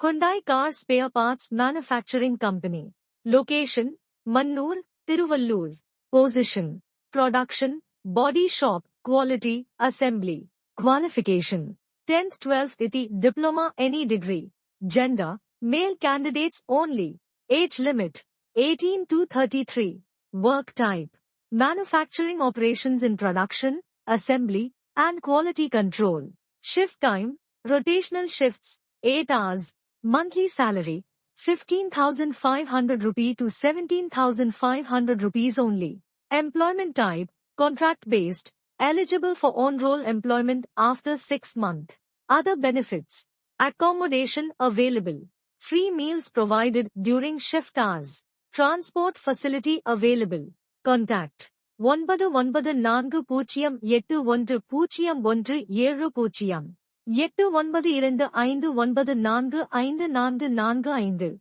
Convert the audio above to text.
Hyundai Car Spare Parts Manufacturing Company. Location, Mannur, Thiruvallur. Position, Production, Body Shop, Quality, Assembly. Qualification, 10th 12th iti Diploma any degree. Gender, male candidates only. Age limit, 18 to 33. Work type, manufacturing operations in production, assembly, and quality control. Shift time, rotational shifts, 8 hours. Monthly salary, 15,500 rupee to 17,500 rupees only. Employment type, contract-based, eligible for on-roll employment after 6 months. Other benefits, accommodation available. Free meals provided during shift hours. Transport facility available. Contact 9940810170. 8925945445.